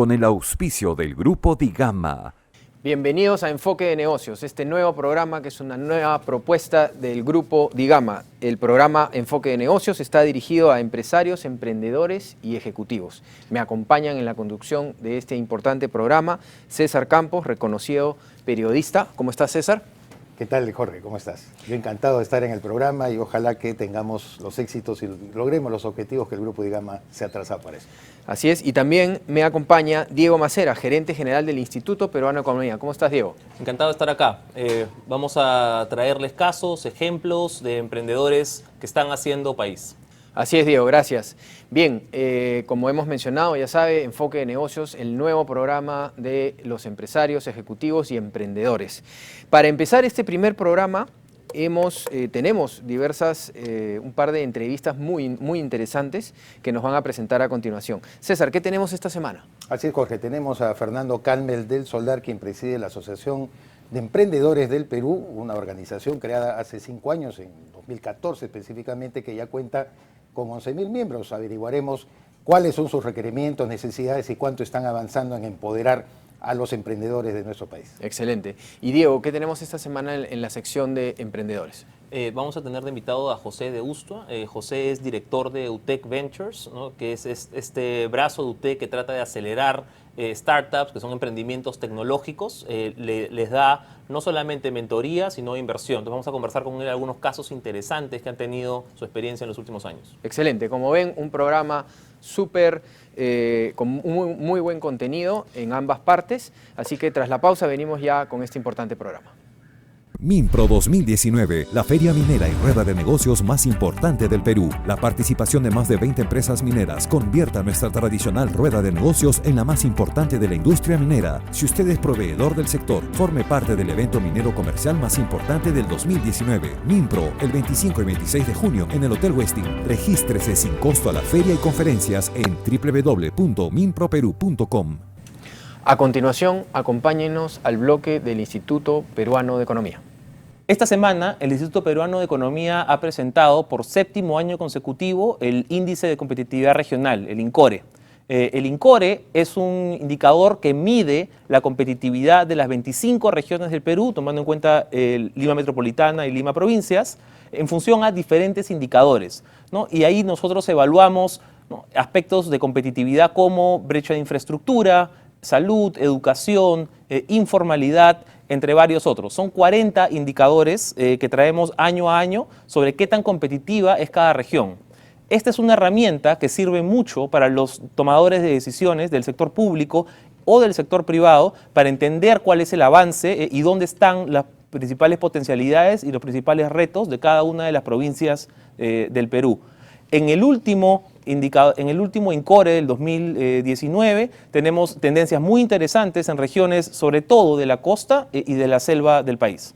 con el auspicio del Grupo Digama. Bienvenidos a Enfoque de Negocios, este nuevo programa que es una nueva propuesta del Grupo Digama. El programa Enfoque de Negocios está dirigido a empresarios, emprendedores y ejecutivos. Me acompañan en la conducción de este importante programa César Campos, reconocido periodista. ¿Cómo estás, César? ¿Qué tal, Jorge? ¿Cómo estás? Yo encantado de estar en el programa y ojalá que tengamos los éxitos y logremos los objetivos que el Grupo Digama se ha trazado para eso. Así es, y también me acompaña Diego Macera, gerente general del Instituto Peruano de Economía. ¿Cómo estás, Diego? Encantado de estar acá. Vamos a traerles casos, ejemplos de emprendedores que están haciendo país. Así es, Diego, gracias. Bien, como hemos mencionado, ya sabe, Enfoque de Negocios, el nuevo programa de los empresarios, ejecutivos y emprendedores. Para empezar este primer programa, tenemos un par de entrevistas muy interesantes que nos van a presentar a continuación. César, ¿qué tenemos esta semana? Así es, Jorge. Tenemos a Fernando Calmel del Solar, quien preside la Asociación de Emprendedores del Perú, una organización creada hace 5 años, en 2014 específicamente, que ya cuenta con 11.000 miembros. Averiguaremos cuáles son sus requerimientos, necesidades y cuánto están avanzando en empoderar a los emprendedores de nuestro país. Excelente. Y Diego, ¿qué tenemos esta semana en la sección de emprendedores? Vamos a tener de invitado a José de Ustua. José es director de UTEC Ventures, ¿no? Que es este brazo de UTEC que trata de acelerar startups, que son emprendimientos tecnológicos. Les da no solamente mentoría, sino inversión. Entonces vamos a conversar con él algunos casos interesantes que han tenido su experiencia en los últimos años. Excelente. Como ven, un programa con muy buen contenido en ambas partes. Así que tras la pausa venimos ya con este importante programa. Minpro 2019, la feria minera y rueda de negocios más importante del Perú. La participación de más de 20 empresas mineras convierta nuestra tradicional rueda de negocios en la más importante de la industria minera. Si usted es proveedor del sector, forme parte del evento minero comercial más importante del 2019. Minpro, el 25 y 26 de junio en el Hotel Westin. Regístrese sin costo a la feria y conferencias en www.minproperu.com. A continuación, acompáñenos al bloque del Instituto Peruano de Economía. Esta semana, el Instituto Peruano de Economía ha presentado por 7º año consecutivo el Índice de Competitividad Regional, el INCORE. El INCORE es un indicador que mide la competitividad de las 25 regiones del Perú, tomando en cuenta Lima Metropolitana y Lima Provincias, en función a diferentes indicadores, ¿no? Y ahí nosotros evaluamos, ¿no?, aspectos de competitividad como brecha de infraestructura, salud, educación, informalidad, entre varios otros. Son 40 indicadores que traemos año a año sobre qué tan competitiva es cada región. Esta es una herramienta que sirve mucho para los tomadores de decisiones del sector público o del sector privado para entender cuál es el avance y dónde están las principales potencialidades y los principales retos de cada una de las provincias del Perú. En el último INCORE del 2019 tenemos tendencias muy interesantes en regiones, sobre todo de la costa y de la selva del país.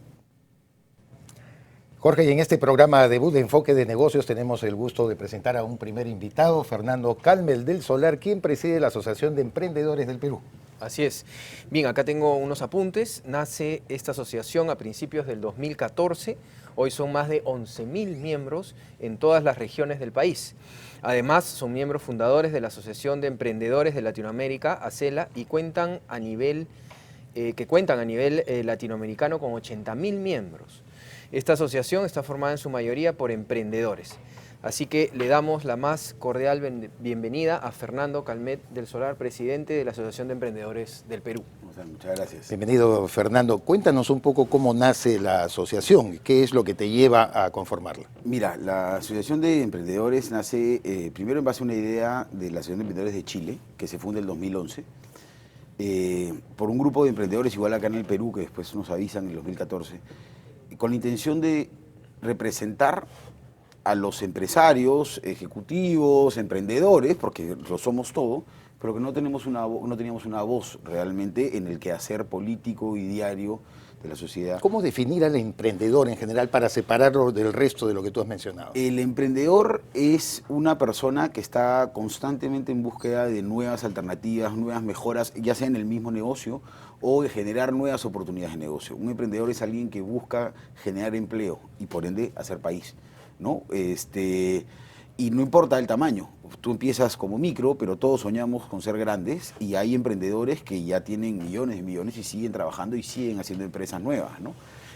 Jorge, y en este programa debut de Enfoque de Negocios tenemos el gusto de presentar a un primer invitado, Fernando Calmel del Solar, quien preside la Asociación de Emprendedores del Perú. Así es. Bien, acá tengo unos apuntes. Nace esta asociación a principios del 2014. Hoy son más de 11.000 miembros en todas las regiones del país. Además, son miembros fundadores de la Asociación de Emprendedores de Latinoamérica, ACELA, y cuentan a nivel latinoamericano con 80.000 miembros. Esta asociación está formada en su mayoría por emprendedores. Así que le damos la más cordial bienvenida a Fernando Calmel del Solar, presidente de la Asociación de Emprendedores del Perú. Muchas gracias. Bienvenido, Fernando. Cuéntanos un poco cómo nace la asociación, qué es lo que te lleva a conformarla. Mira, la Asociación de Emprendedores nace primero en base a una idea de la Asociación de Emprendedores de Chile, que se funda en el 2011, por un grupo de emprendedores igual acá en el Perú, que después nos avisan en el 2014, con la intención de representar a los empresarios, ejecutivos, emprendedores, porque lo somos todo, pero que no teníamos una voz realmente en el quehacer político y diario de la sociedad. ¿Cómo definir al emprendedor en general para separarlo del resto de lo que tú has mencionado? El emprendedor es una persona que está constantemente en búsqueda de nuevas alternativas, nuevas mejoras, ya sea en el mismo negocio o de generar nuevas oportunidades de negocio. Un emprendedor es alguien que busca generar empleo y por ende hacer país, ¿no? Y no importa el tamaño, tú empiezas como micro, pero todos soñamos con ser grandes y hay emprendedores que ya tienen millones y millones y siguen trabajando y siguen haciendo empresas nuevas, ¿no?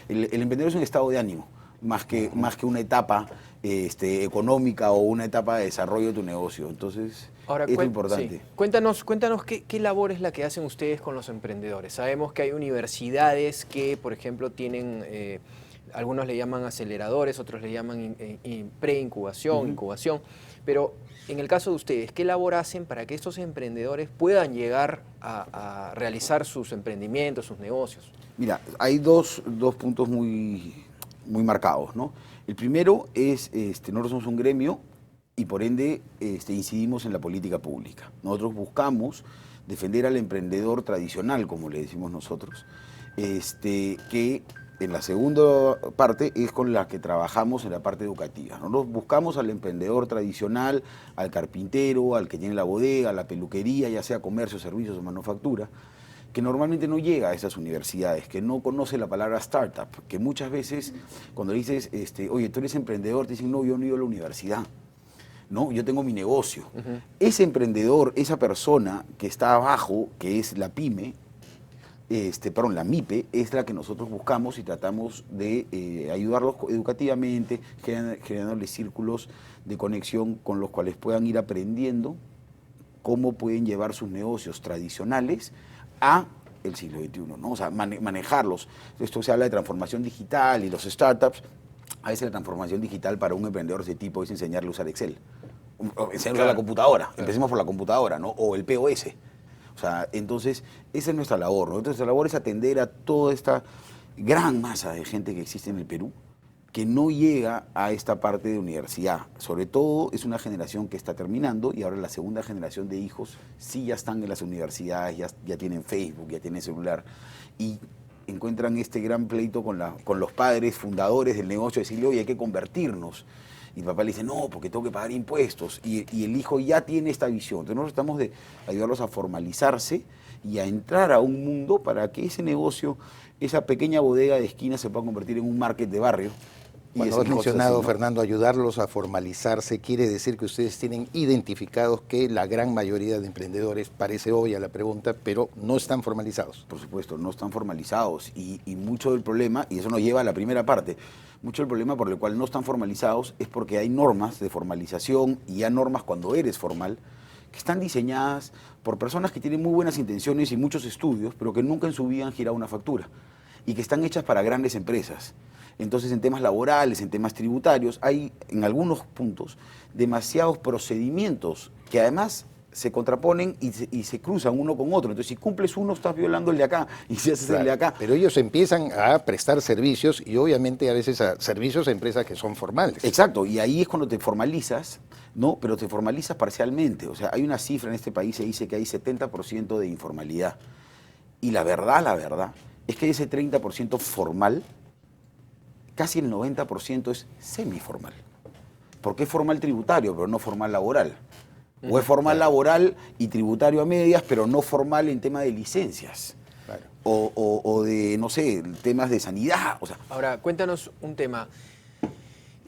El emprendedor es un estado de ánimo, más que una etapa económica o una etapa de desarrollo de tu negocio. Entonces, Ahora, es lo importante. sí. Cuéntanos qué labor es la que hacen ustedes con los emprendedores. Sabemos que hay universidades que, por ejemplo, tienen, algunos le llaman aceleradores, otros le llaman pre-incubación, incubación, pero en el caso de ustedes, ¿qué labor hacen para que estos emprendedores puedan llegar a realizar sus emprendimientos, sus negocios? Mira, hay dos puntos muy marcados, ¿no? El primero es, nosotros somos un gremio y por ende incidimos en la política pública. Nosotros buscamos defender al emprendedor tradicional, como le decimos nosotros, que en la segunda parte es con la que trabajamos en la parte educativa. Nosotros buscamos al emprendedor tradicional, al carpintero, al que tiene la bodega, la peluquería, ya sea comercio, servicios o manufactura, que normalmente no llega a esas universidades, que no conoce la palabra startup, que muchas veces cuando dices, oye, tú eres emprendedor, te dicen, no, yo no he ido a la universidad, no, yo tengo mi negocio. Ese emprendedor, esa persona que está abajo, que es la pyme, la MIPE, es la que nosotros buscamos y tratamos de ayudarlos educativamente, generándoles círculos de conexión con los cuales puedan ir aprendiendo cómo pueden llevar sus negocios tradicionales a el siglo XXI, ¿no? O sea, manejarlos. Esto se habla de transformación digital y los startups. A veces la transformación digital para un emprendedor de ese tipo es enseñarle a usar Excel, enseñarle a usar la computadora. Claro. Empecemos por la computadora, ¿no? O el POS. O sea, entonces, esa es nuestra labor, ¿no? Nuestra labor es atender a toda esta gran masa de gente que existe en el Perú, que no llega a esta parte de universidad. Sobre todo es una generación que está terminando y ahora la segunda generación de hijos sí ya están en las universidades, ya tienen Facebook, ya tienen celular y encuentran este gran pleito con los padres fundadores del negocio, de decirle, oye, hay que convertirnos. Y el papá le dice, no, porque tengo que pagar impuestos. Y el hijo ya tiene esta visión. Entonces nosotros tratamos de ayudarlos a formalizarse y a entrar a un mundo para que ese negocio, esa pequeña bodega de esquina se pueda convertir en un market de barrio. Cuando has mencionado, Fernando, ayudarlos a formalizarse, quiere decir que ustedes tienen identificados que la gran mayoría de emprendedores, parece obvia la pregunta, pero no están formalizados. Por supuesto, no están formalizados y mucho del problema, y eso nos lleva a la primera parte, mucho del problema por el cual no están formalizados es porque hay normas de formalización y ya normas cuando eres formal, que están diseñadas por personas que tienen muy buenas intenciones y muchos estudios, pero que nunca en su vida han girado una factura y que están hechas para grandes empresas. Entonces, en temas laborales, en temas tributarios, hay en algunos puntos demasiados procedimientos que además se contraponen y se cruzan uno con otro. Entonces, si cumples uno, estás violando el de acá, y si haces el de acá. Pero ellos empiezan a prestar servicios y obviamente a veces a servicios a empresas que son formales. Exacto, y ahí es cuando te formalizas, ¿no? Pero te formalizas parcialmente. O sea, hay una cifra en este país, se dice que hay 70% de informalidad. Y la verdad, es que ese 30% formal, casi el 90% es semiformal. ¿Por qué formal tributario, pero no formal laboral? O es formal laboral y tributario a medias, pero no formal en tema de licencias. Claro. O de, no sé, temas de sanidad. O sea. Ahora, cuéntanos un tema.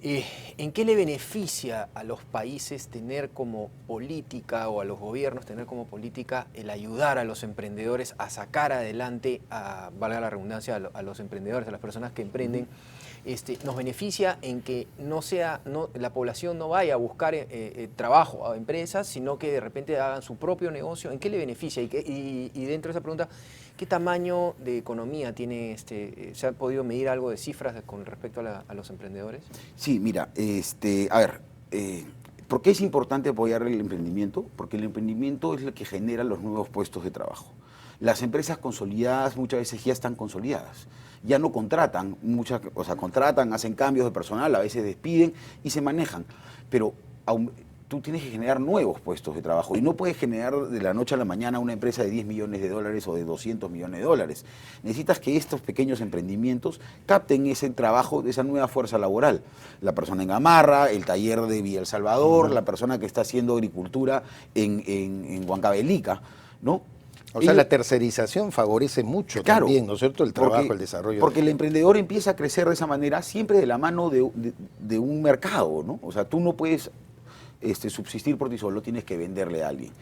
¿En qué le beneficia a los países tener como política o a los gobiernos tener como política el ayudar a los emprendedores a sacar adelante, valga la redundancia, a los emprendedores, a las personas que emprenden? Nos beneficia en que la población no vaya a buscar trabajo a empresas, sino que de repente hagan su propio negocio. ¿En qué le beneficia? Y dentro de esa pregunta, ¿qué tamaño de economía tiene ¿se ha podido medir algo de cifras con respecto a los emprendedores? Sí, mira, a ver, ¿por qué es importante apoyar el emprendimiento? Porque el emprendimiento es lo que genera los nuevos puestos de trabajo. Las empresas consolidadas muchas veces ya están consolidadas. Ya no contratan, contratan, hacen cambios de personal, a veces despiden y se manejan. Pero tú tienes que generar nuevos puestos de trabajo y no puedes generar de la noche a la mañana una empresa de 10 millones de dólares o de 200 millones de dólares. Necesitas que estos pequeños emprendimientos capten ese trabajo, esa nueva fuerza laboral. La persona en Gamarra, el taller de Villa El Salvador, la persona que está haciendo agricultura en Huancavelica, ¿no? O sea, la tercerización favorece mucho también, ¿no es cierto? El trabajo, el desarrollo. Porque el emprendedor empieza a crecer de esa manera siempre de la mano de un mercado, ¿no? O sea, tú no puedes subsistir por ti solo, tienes que venderle a alguien.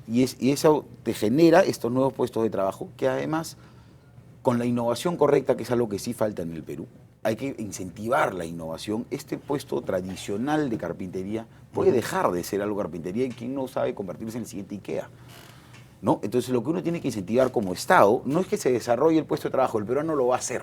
Y eso te genera estos nuevos puestos de trabajo que además, con la innovación correcta, que es algo que sí falta en el Perú, hay que incentivar la innovación. Este puesto tradicional de carpintería puede dejar de ser algo carpintería y quien no sabe convertirse en el siguiente IKEA, ¿no? Entonces lo que uno tiene que incentivar como Estado no es que se desarrolle el puesto de trabajo, el peruano lo va a hacer.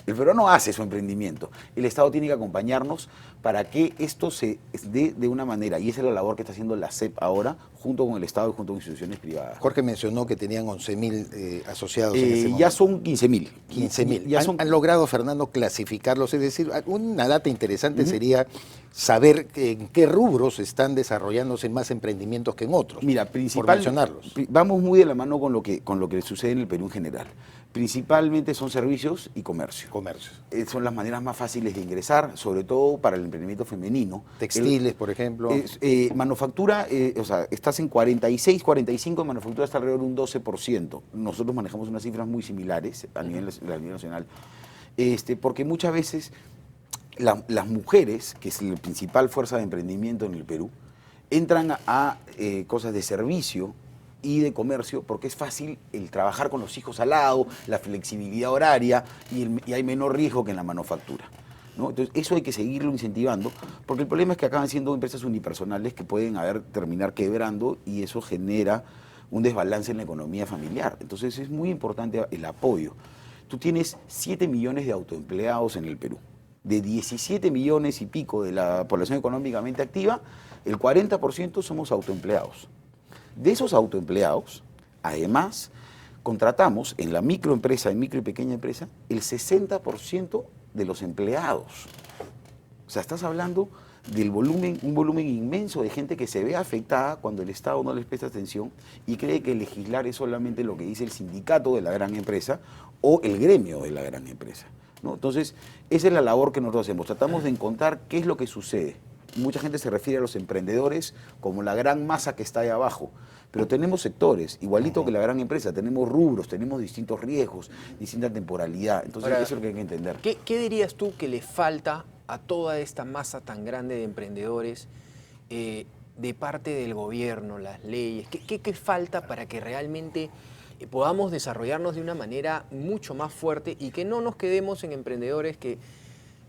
El peruano hace su emprendimiento. El Estado tiene que acompañarnos para que esto se dé de una manera. Y esa es la labor que está haciendo la SEP ahora, junto con el Estado y junto con instituciones privadas. Jorge mencionó que tenían 11.000 asociados en ese momento. Ya son 15.000. 15.000. ¿Han logrado, Fernando, clasificarlos? Es decir, una data interesante sería saber en qué rubros están desarrollándose más emprendimientos que en otros. Mira, por mencionarlos. Vamos muy de la mano con lo que sucede en el Perú en general. Principalmente son servicios y comercio. Son las maneras más fáciles de ingresar, sobre todo para el emprendimiento femenino. Textiles, por ejemplo. Manufactura, o sea, estás en 46, 45, en manufactura está alrededor de un 12%. Nosotros manejamos unas cifras muy similares a nivel nacional. Porque muchas veces las mujeres, que es la principal fuerza de emprendimiento en el Perú, entran a cosas de servicio y de comercio porque es fácil el trabajar con los hijos al lado, la flexibilidad horaria y hay menor riesgo que en la manufactura, ¿no? Entonces eso hay que seguirlo incentivando porque el problema es que acaban siendo empresas unipersonales que pueden terminar quebrando y eso genera un desbalance en la economía familiar. Entonces es muy importante el apoyo. Tú tienes 7 millones de autoempleados en el Perú. De 17 millones y pico de la población económicamente activa, el 40% somos autoempleados. De esos autoempleados, además, contratamos en la microempresa, en micro y pequeña empresa, el 60% de los empleados. O sea, estás hablando del volumen, un volumen inmenso de gente que se ve afectada cuando el Estado no les presta atención y cree que legislar es solamente lo que dice el sindicato de la gran empresa o el gremio de la gran empresa, ¿no? Entonces, esa es la labor que nosotros hacemos. Tratamos de encontrar qué es lo que sucede. Mucha gente se refiere a los emprendedores como la gran masa que está ahí abajo, pero tenemos sectores, igualito que la gran empresa, tenemos rubros, tenemos distintos riesgos, distinta temporalidad. Entonces, ahora, eso es lo que hay que entender. ¿Qué dirías tú que le falta a toda esta masa tan grande de emprendedores de parte del gobierno, las leyes? ¿Qué falta para que realmente podamos desarrollarnos de una manera mucho más fuerte y que no nos quedemos en emprendedores que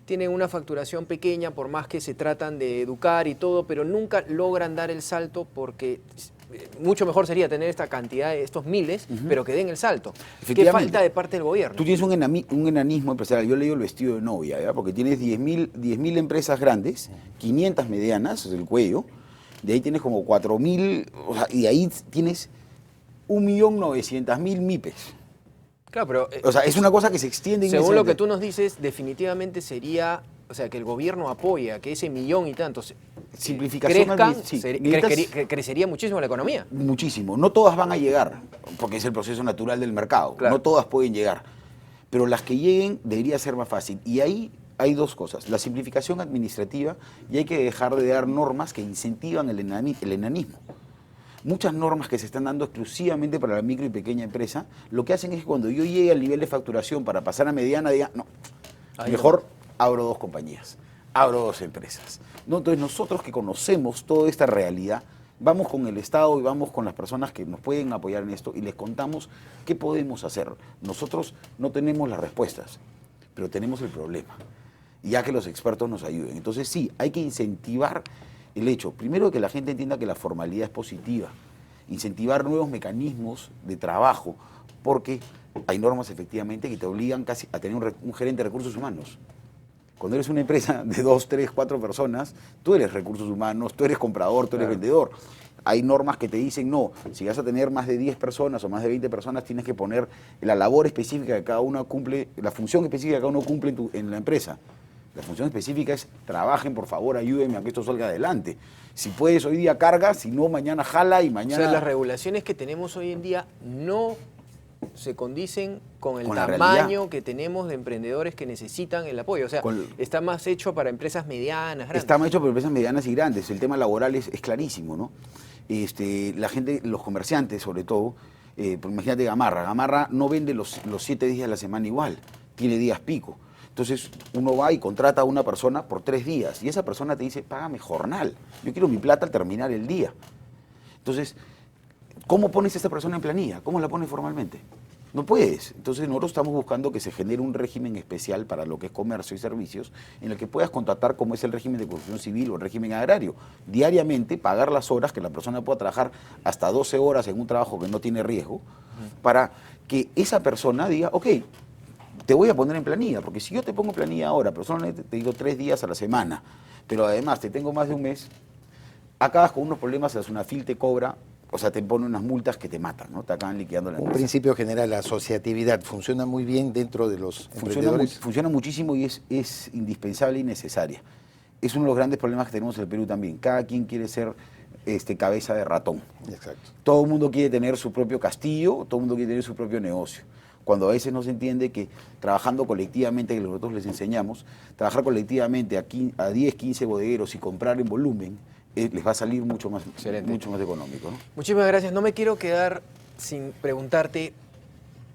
tienen una facturación pequeña por más que se tratan de educar y todo, pero nunca logran dar el salto porque mucho mejor sería tener esta cantidad de estos miles, pero que den el salto? ¿Qué falta de parte del gobierno? Tú tienes un enanismo empresarial. Yo le digo el vestido de novia, ¿ya? Porque tienes 10.000 empresas grandes, 500 medianas, es el cuello, de ahí tienes como 4.000, o sea, y de ahí tienes 1.900.000 MIPES. Claro, pero o sea, es una cosa que se extiende. Según lo que tú nos dices, definitivamente sería, o sea, que el gobierno apoye a que ese millón y tantos simplificación crecería muchísimo la economía. Muchísimo. No todas van a llegar, porque es el proceso natural del mercado. Claro. No todas pueden llegar. Pero las que lleguen debería ser más fácil. Y ahí hay dos cosas. La simplificación administrativa y hay que dejar de dar normas que incentivan el enanismo. Muchas normas que se están dando exclusivamente para la micro y pequeña empresa, lo que hacen es que cuando yo llegue al nivel de facturación para pasar a mediana, diga, no, mejor abro 2 compañías, abro 2 empresas, ¿no? Entonces nosotros que conocemos toda esta realidad, vamos con el Estado y vamos con las personas que nos pueden apoyar en esto y les contamos qué podemos hacer. Nosotros no tenemos las respuestas, pero tenemos el problema, y ya que los expertos nos ayuden. Entonces sí, hay que incentivar el hecho, primero, que la gente entienda que la formalidad es positiva, incentivar nuevos mecanismos de trabajo, porque hay normas efectivamente que te obligan casi a tener un gerente de recursos humanos. Cuando eres una empresa de 2, 3, 4 personas, tú eres recursos humanos, tú eres comprador, tú eres vendedor. Hay normas que te dicen, no, si vas a tener más de 10 personas o más de 20 personas, tienes que poner la labor específica que cada uno cumple, la función específica que cada uno cumple en la empresa. La función específica es, trabajen, por favor, ayúdenme a que esto salga adelante. Si puedes, hoy día carga, si no, mañana jala y mañana... O sea, las regulaciones que tenemos hoy en día no se condicen con el tamaño que tenemos de emprendedores que necesitan el apoyo. O sea, está más hecho para empresas medianas, grandes. Está más hecho para empresas medianas y grandes. El tema laboral es clarísimo, ¿no? La gente, los comerciantes sobre todo, imagínate Gamarra. Gamarra no vende los 7 días de la semana igual, tiene días pico. Entonces uno va y contrata a una persona por 3 días y esa persona te dice, págame jornal, yo quiero mi plata al terminar el día. Entonces, ¿cómo pones a esta persona en planilla? ¿Cómo la pones formalmente? No puedes. Entonces nosotros estamos buscando que se genere un régimen especial para lo que es comercio y servicios, en el que puedas contratar como es el régimen de construcción civil o el régimen agrario. Diariamente pagar las horas, que la persona pueda trabajar hasta 12 horas en un trabajo que no tiene riesgo, para que esa persona diga, ok, te voy a poner en planilla, porque si yo te pongo en planilla ahora, pero solamente te digo 3 días a la semana, pero además te tengo más de un mes, acabas con unos problemas, la SUNAFIL te cobra, o sea, te pone unas multas que te matan, ¿no? Te acaban liquidando la Un empresa. principio general, la asociatividad funciona muy bien dentro de los emprendedores. Funciona muchísimo y es indispensable y necesaria. Es uno de los grandes problemas que tenemos en el Perú también. Cada quien quiere ser cabeza de ratón. Exacto. Todo el mundo quiere tener su propio castillo, todo el mundo quiere tener su propio negocio. Cuando a veces no se entiende que trabajando colectivamente, que nosotros les enseñamos, trabajar colectivamente a 10, 15 bodegueros y comprar en volumen, les va a salir mucho más económico, ¿no? Muchísimas gracias. No me quiero quedar sin preguntarte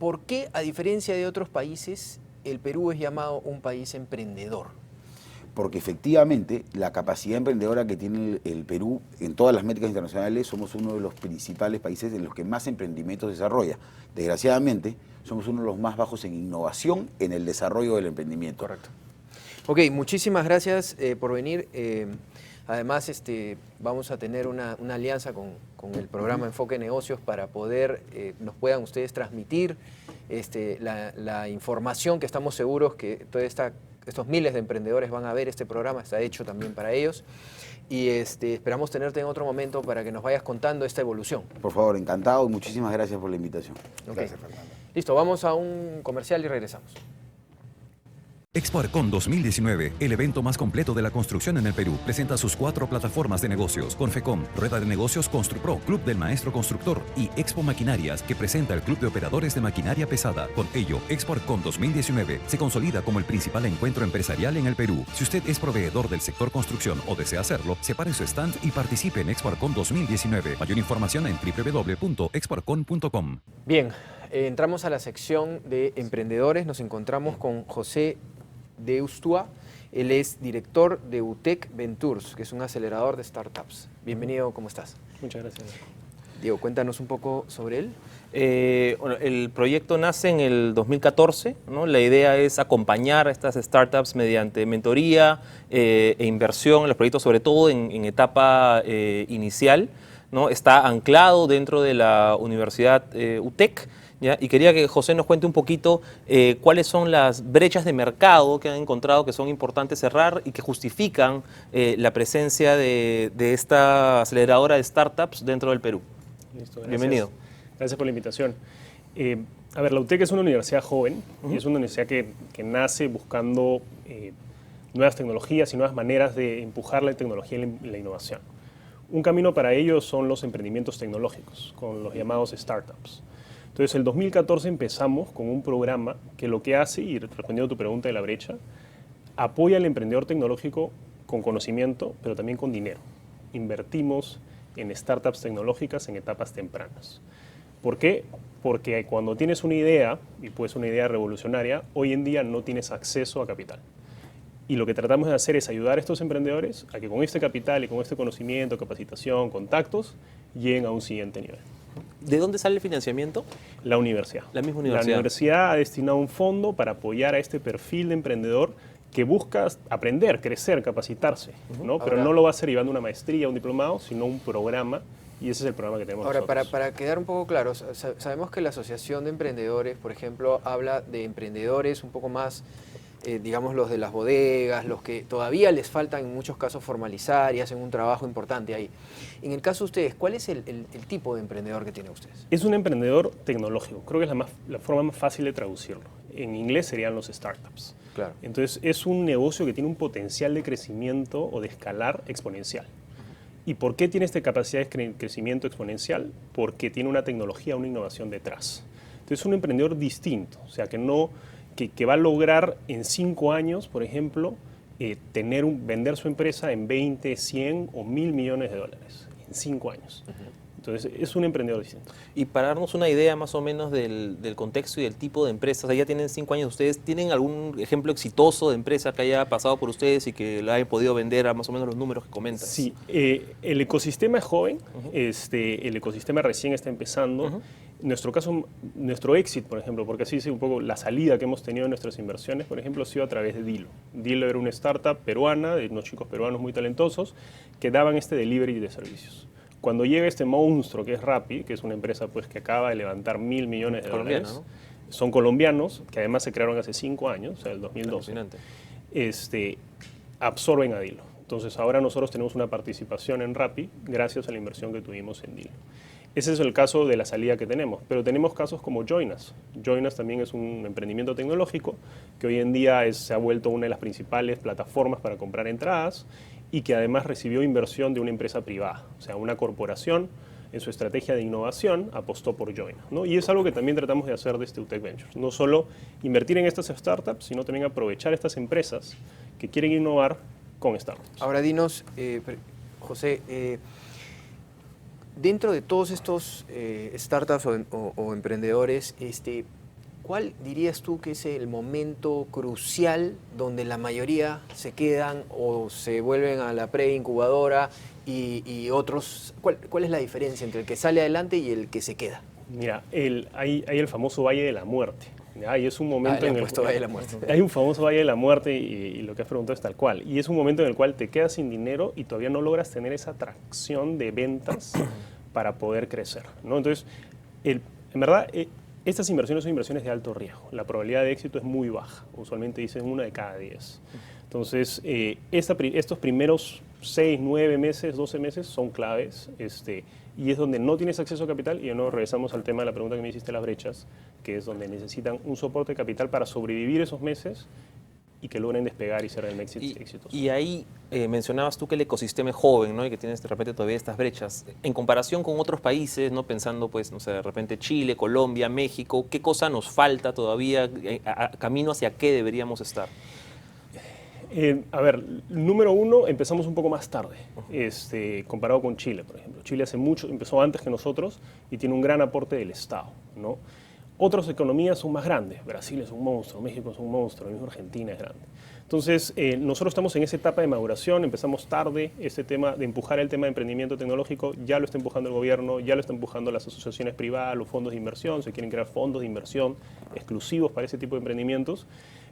por qué, a diferencia de otros países, el Perú es llamado un país emprendedor. Porque efectivamente la capacidad emprendedora que tiene el Perú en todas las métricas internacionales, somos uno de los principales países en los que más emprendimientos desarrolla. Desgraciadamente, somos uno de los más bajos en innovación en el desarrollo del emprendimiento. Correcto. Ok, muchísimas gracias por venir. Además, vamos a tener una alianza con el programa Enfoque Negocios para poder, nos puedan ustedes transmitir la información que estamos seguros que estos miles de emprendedores van a ver este programa, está hecho también para ellos. Y esperamos tenerte en otro momento para que nos vayas contando esta evolución. Por favor, encantado y muchísimas gracias por la invitación. Okay. Gracias, Fernando. Listo, vamos a un comercial y regresamos. Expo Arcon 2019, el evento más completo de la construcción en el Perú, presenta sus 4 plataformas de negocios: Confecom, Rueda de Negocios Construpro, Club del Maestro Constructor y Expo Maquinarias, que presenta el Club de Operadores de Maquinaria Pesada. Con ello, Expo Arcon 2019 se consolida como el principal encuentro empresarial en el Perú. Si usted es proveedor del sector construcción o desea hacerlo, separe su stand y participe en Expo Arcon 2019. Mayor información en www.expoarcon.com. Bien, entramos a la sección de emprendedores. Nos encontramos con José Deustua. Él es director de UTEC Ventures, que es un acelerador de startups. Bienvenido, ¿cómo estás? Muchas gracias. Diego, cuéntanos un poco sobre él. Bueno, el proyecto nace en el 2014, ¿no? La idea es acompañar a estas startups mediante mentoría e inversión en los proyectos, sobre todo en etapa inicial, ¿no? Está anclado dentro de la Universidad UTEC, ¿ya? Y quería que José nos cuente un poquito cuáles son las brechas de mercado que han encontrado que son importantes cerrar y que justifican la presencia de esta aceleradora de startups dentro del Perú. Listo, gracias. Bienvenido. Gracias por la invitación. A ver, la UTEC es una universidad joven y es una universidad que nace buscando nuevas tecnologías y nuevas maneras de empujar la tecnología y la innovación. Un camino para ello son los emprendimientos tecnológicos, con los llamados startups. Entonces, el 2014 empezamos con un programa que lo que hace, y respondiendo a tu pregunta de la brecha, apoya al emprendedor tecnológico con conocimiento, pero también con dinero. Invertimos en startups tecnológicas en etapas tempranas. ¿Por qué? Porque cuando tienes una idea, y pues una idea revolucionaria, hoy en día no tienes acceso a capital. Y lo que tratamos de hacer es ayudar a estos emprendedores a que con este capital y con este conocimiento, capacitación, contactos, lleguen a un siguiente nivel. ¿De dónde sale el financiamiento? La universidad. La misma universidad. La universidad ha destinado un fondo para apoyar a este perfil de emprendedor que busca aprender, crecer, capacitarse, ¿no? Pero Ahora, no lo va a hacer llevando una maestría, un diplomado, sino un programa, y ese es el programa que tenemos Ahora, nosotros. para quedar un poco claros, sabemos que la Asociación de Emprendedores, por ejemplo, habla de emprendedores un poco más, digamos, los de las bodegas, los que todavía les faltan en muchos casos formalizar y hacen un trabajo importante ahí. En el caso de ustedes, ¿cuál es el tipo de emprendedor que tienen ustedes? Es un emprendedor tecnológico, creo que es la forma más fácil de traducirlo. En inglés serían los startups. Claro. Entonces, es un negocio que tiene un potencial de crecimiento o de escalar exponencial. ¿Y por qué tiene esta capacidad de crecimiento exponencial? Porque tiene una tecnología, una innovación detrás. Entonces, es un emprendedor distinto, o sea, que va a lograr en 5 años, por ejemplo, vender su empresa en 20, 100 o 1.000 millones de dólares, en 5 años. Entonces, es un emprendedor distinto. Y para darnos una idea más o menos del contexto y del tipo de empresas, ya tienen 5 años ustedes, ¿tienen algún ejemplo exitoso de empresa que haya pasado por ustedes y que la hayan podido vender a más o menos los números que comentas? Sí, el ecosistema es joven, el ecosistema recién está empezando. En nuestro caso, nuestro éxito, por ejemplo, porque así es un poco la salida que hemos tenido en nuestras inversiones, por ejemplo, ha sido a través de Dilo. Dilo era una startup peruana, de unos chicos peruanos muy talentosos, que daban este delivery de servicios. Cuando llega este monstruo que es Rappi, que es una empresa pues, que acaba de levantar $1.000 millones, ¿no? Son colombianos, que además se crearon hace 5 años, o sea, el 2012, absorben a Dilo. Entonces ahora nosotros tenemos una participación en Rappi gracias a la inversión que tuvimos en Dilo. Ese es el caso de la salida que tenemos, pero tenemos casos como Joinas. Joinas también es un emprendimiento tecnológico que hoy en día se ha vuelto una de las principales plataformas para comprar entradas y que además recibió inversión de una empresa privada, o sea, una corporación en su estrategia de innovación apostó por Joinas, ¿no? Y es algo que también tratamos de hacer desde UTEC Ventures, no solo invertir en estas startups, sino también aprovechar estas empresas que quieren innovar con startups. Ahora dinos, José, dentro de todos estos startups o emprendedores, ¿cuál dirías tú que es el momento crucial donde la mayoría se quedan o se vuelven a la preincubadora y otros? ¿Cuál es la diferencia entre el que sale adelante y el que se queda? Mira, hay el famoso Valle de la Muerte. ¿Ya? Y es un momento en el cual Valle de la Muerte. Hay un famoso Valle de la Muerte y lo que has preguntado es tal cual. Y es un momento en el cual te quedas sin dinero y todavía no logras tener esa atracción de ventas para poder crecer, ¿no? Entonces, en verdad, estas inversiones son inversiones de alto riesgo. La probabilidad de éxito es muy baja. Usualmente dicen 1 de cada 10. Entonces, estos primeros 6, 9 meses, 12 meses son claves. Y es donde no tienes acceso a capital, y de nuevo regresamos al tema de la pregunta que me hiciste, las brechas, que es donde necesitan un soporte de capital para sobrevivir esos meses y que logren despegar y ser realmente exitosos. Y ahí mencionabas tú que el ecosistema es joven, ¿no? Y que tienes de repente todavía estas brechas. En comparación con otros países, ¿no? Pensando, pues, no sé, de repente Chile, Colombia, México, ¿qué cosa nos falta todavía? ¿Camino hacia qué deberíamos estar? A ver, número 1, empezamos un poco más tarde, comparado con Chile, por ejemplo. Chile empezó antes que nosotros y tiene un gran aporte del Estado, ¿no? Otras economías son más grandes. Brasil es un monstruo, México es un monstruo, mismo Argentina es grande. Entonces, nosotros estamos en esa etapa de maduración, empezamos tarde, este tema de empujar el tema de emprendimiento tecnológico, ya lo está empujando el gobierno, ya lo está empujando las asociaciones privadas, los fondos de inversión, se quieren crear fondos de inversión exclusivos para ese tipo de emprendimientos.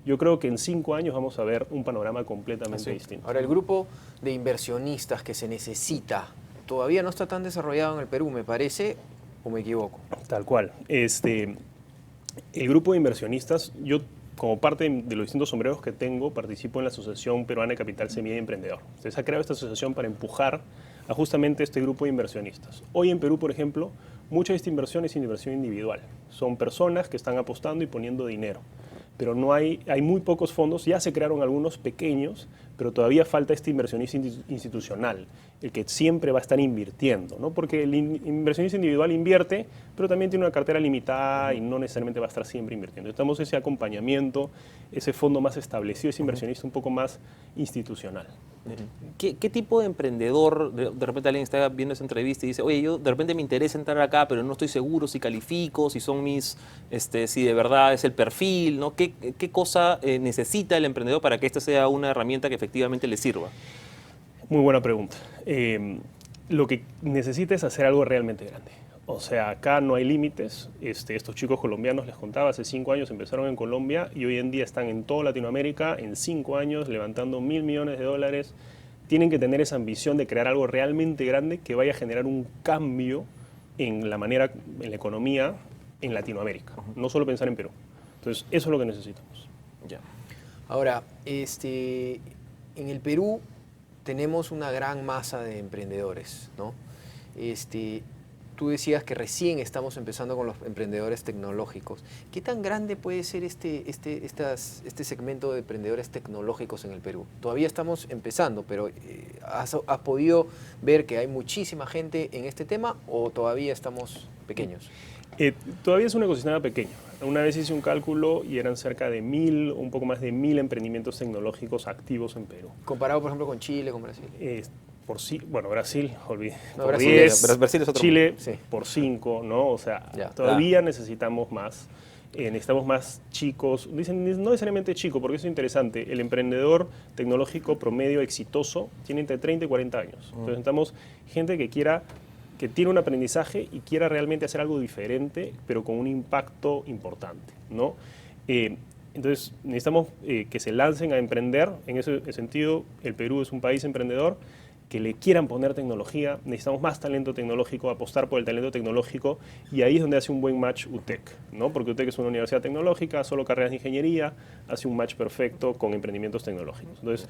Yo creo que en 5 años vamos a ver un panorama completamente distinto. Ahora, el grupo de inversionistas que se necesita todavía no está tan desarrollado en el Perú, me parece, ¿o me equivoco? Tal cual. El grupo de inversionistas, yo como parte de los distintos sombreros que tengo, participo en la Asociación Peruana de Capital Semilla y Emprendedor. Entonces, ha creado esta asociación para empujar a justamente este grupo de inversionistas. Hoy en Perú, por ejemplo, mucha de esta inversión es inversión individual. Son personas que están apostando y poniendo dinero. Pero no hay muy pocos fondos, ya se crearon algunos pequeños, pero todavía falta este inversionista institucional, el que siempre va a estar invirtiendo, ¿no? Porque el inversionista individual invierte, pero también tiene una cartera limitada y no necesariamente va a estar siempre invirtiendo. Estamos ese acompañamiento, ese fondo más establecido, ese inversionista un poco más institucional. ¿Qué tipo de emprendedor, de repente alguien está viendo esa entrevista y dice, oye, yo de repente me interesa entrar acá, pero no estoy seguro si califico, si son si de verdad es el perfil, ¿no? ¿Qué cosa necesita el emprendedor para que esta sea una herramienta que efectivamente le sirva? Muy buena pregunta. Lo que necesita es hacer algo realmente grande. O sea, acá no hay límites. Estos chicos colombianos, les contaba, hace 5 años empezaron en Colombia y hoy en día están en toda Latinoamérica, en 5 años, levantando $1.000 millones. Tienen que tener esa ambición de crear algo realmente grande que vaya a generar un cambio en la economía en Latinoamérica. No solo pensar en Perú. Entonces, eso es lo que necesitamos. Ya. Ahora, en el Perú tenemos una gran masa de emprendedores, ¿no? Tú decías que recién estamos empezando con los emprendedores tecnológicos. ¿Qué tan grande puede ser este segmento de emprendedores tecnológicos en el Perú? Todavía estamos empezando, pero ¿has podido ver que hay muchísima gente en este tema o todavía estamos pequeños? Todavía es un ecosistema pequeño. Una vez hice un cálculo y eran cerca de 1.000, un poco más de 1.000 emprendimientos tecnológicos activos en Perú. Comparado, por ejemplo, con Chile, con Brasil. bueno, Brasil, No, por Brasil 10, Brasil es otro Chile Sí. por 5, ¿no? O sea, Ya. todavía necesitamos más. Necesitamos más chicos, dicen no necesariamente chico, porque eso es interesante. El emprendedor tecnológico promedio exitoso tiene entre 30 y 40 años. Entonces necesitamos gente que tiene un aprendizaje y quiera realmente hacer algo diferente, pero con un impacto importante, ¿no? Entonces necesitamos que se lancen a emprender. En ese sentido, el Perú es un país emprendedor, que le quieran poner tecnología. Necesitamos más talento tecnológico, apostar por el talento tecnológico, y ahí es donde hace un buen match UTEC, ¿no? Porque UTEC es una universidad tecnológica, solo carreras de ingeniería, hace un match perfecto con emprendimientos tecnológicos. Entonces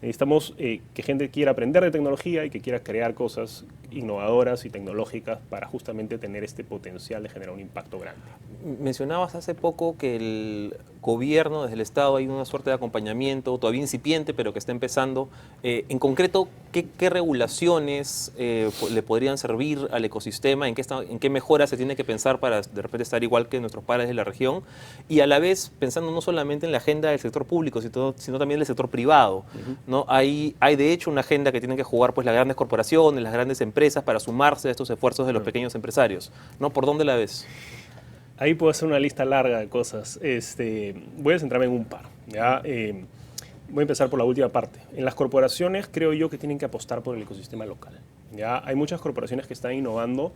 necesitamos que gente quiera aprender de tecnología y que quiera crear cosas innovadoras y tecnológicas para justamente tener este potencial de generar un impacto grande. Mencionabas hace poco que el gobierno, desde el Estado, hay una suerte de acompañamiento, todavía incipiente, pero que está empezando. En concreto, ¿qué regulaciones le podrían servir al ecosistema? ¿En qué mejoras se tiene que pensar para de repente estar igual que nuestros pares de la región? Y a la vez, pensando no solamente en la agenda del sector público, sino también del sector privado, ¿no? Hay de hecho una agenda que tienen que jugar pues, las grandes corporaciones, las grandes empresas para sumarse a estos esfuerzos de los pequeños empresarios, ¿no? ¿Por dónde la ves? Ahí puedo hacer una lista larga de cosas. Voy a centrarme en un par, ¿ya? Voy a empezar por la última parte. En las corporaciones creo yo que tienen que apostar por el ecosistema local, ¿ya? Hay muchas corporaciones que están innovando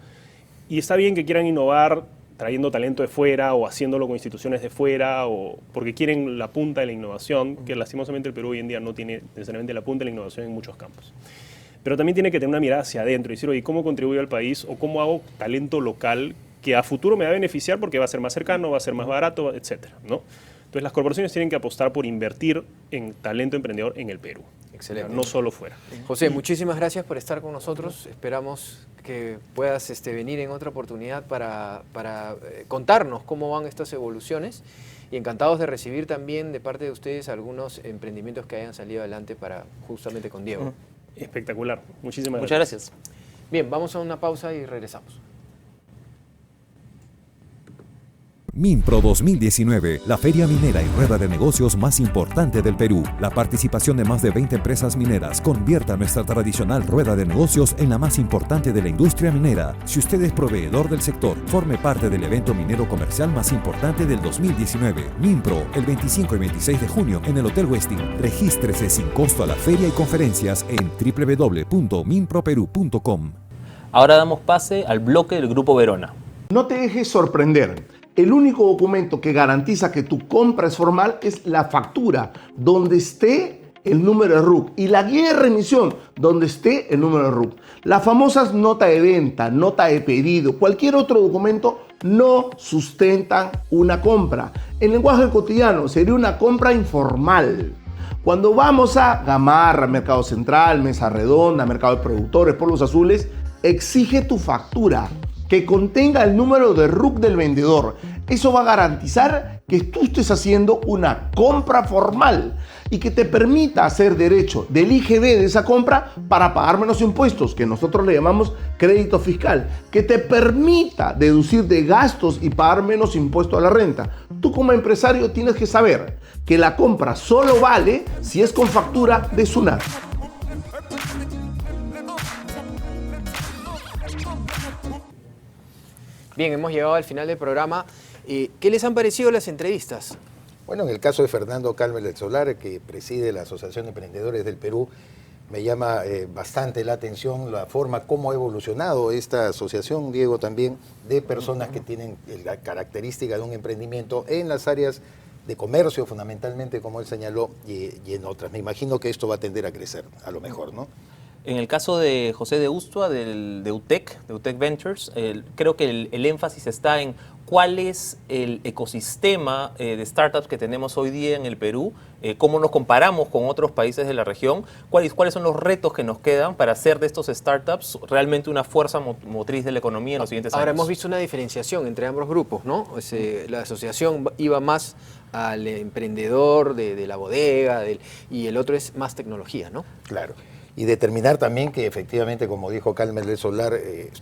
y está bien que quieran innovar trayendo talento de fuera o haciéndolo con instituciones de fuera o porque quieren la punta de la innovación, que lastimosamente el Perú hoy en día no tiene necesariamente la punta de la innovación en muchos campos. Pero también tiene que tener una mirada hacia adentro y decir, oye, ¿cómo contribuyo al país o cómo hago talento local que a futuro me va a beneficiar porque va a ser más cercano, va a ser más barato, etcétera, ¿no? Entonces las corporaciones tienen que apostar por invertir en talento emprendedor en el Perú. Excelente. No solo fuera. José, muchísimas gracias por estar con nosotros. Esperamos que puedas venir en otra oportunidad para contarnos cómo van estas evoluciones y encantados de recibir también de parte de ustedes algunos emprendimientos que hayan salido adelante justamente con Diego. Espectacular. Muchísimas Muchas gracias. Bien, vamos a una pausa y regresamos. MINPRO 2019, la feria minera y rueda de negocios más importante del Perú. La participación de más de 20 empresas mineras convierta nuestra tradicional rueda de negocios en la más importante de la industria minera. Si usted es proveedor del sector, forme parte del evento minero comercial más importante del 2019. MINPRO, el 25 y 26 de junio en el Hotel Westin. Regístrese sin costo a la feria y conferencias en www.minproperú.com. Ahora damos pase al bloque del Grupo Verona. No te dejes sorprender. El único documento que garantiza que tu compra es formal es la factura, donde esté el número de RUC, y la guía de remisión, donde esté el número de RUC. Las famosas nota de venta, nota de pedido, cualquier otro documento no sustentan una compra. En lenguaje cotidiano sería una compra informal. Cuando vamos a Gamarra, Mercado Central, Mesa Redonda, Mercado de Productores, Polvos Azules, exige tu factura que contenga el número de RUC del vendedor. Eso va a garantizar que tú estés haciendo una compra formal y que te permita hacer derecho del IGB de esa compra para pagar menos impuestos, que nosotros le llamamos crédito fiscal, que te permita deducir de gastos y pagar menos impuesto a la renta. Tú como empresario tienes que saber que la compra solo vale si es con factura de SUNAT. Bien, hemos llegado al final del programa. ¿Qué les han parecido las entrevistas? Bueno, en el caso de Fernando Calmel del Solar, que preside la Asociación de Emprendedores del Perú, me llama bastante la atención la forma como ha evolucionado esta asociación, Diego, también, de personas que tienen la característica de un emprendimiento en las áreas de comercio, fundamentalmente, como él señaló, y en otras. Me imagino que esto va a tender a crecer, a lo mejor, ¿no? En el caso de José de Ustua, de UTEC Ventures, creo que el énfasis está en cuál es el ecosistema de startups que tenemos hoy día en el Perú, cómo nos comparamos con otros países de la región, cuáles son los retos que nos quedan para hacer de estos startups realmente una fuerza motriz de la economía en los siguientes años. Ahora hemos visto una diferenciación entre ambos grupos, ¿no? La asociación iba más al emprendedor de la bodega y el otro es más tecnología, ¿no? Claro. Y determinar también que efectivamente, como dijo Calmel del Solar,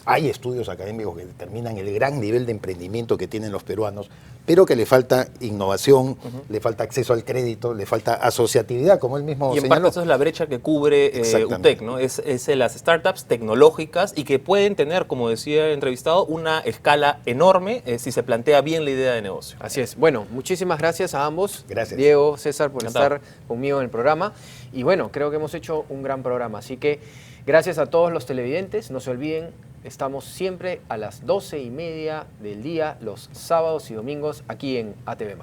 hay estudios académicos que determinan el gran nivel de emprendimiento que tienen los peruanos, pero que le falta innovación, le falta acceso al crédito, le falta asociatividad, como él mismo Y en señaló. parte eso es la brecha que cubre UTEC, ¿no? Es las startups tecnológicas y que pueden tener, como decía el entrevistado, una escala enorme si se plantea bien la idea de negocio. Así es. Bueno, muchísimas gracias a ambos. Gracias. Diego, César, por Encantado. estar conmigo en el programa. Y bueno, creo que hemos hecho un gran programa. Así que gracias a todos los televidentes. No se olviden, estamos siempre a las 12:30 del día, los sábados y domingos, aquí en ATV+.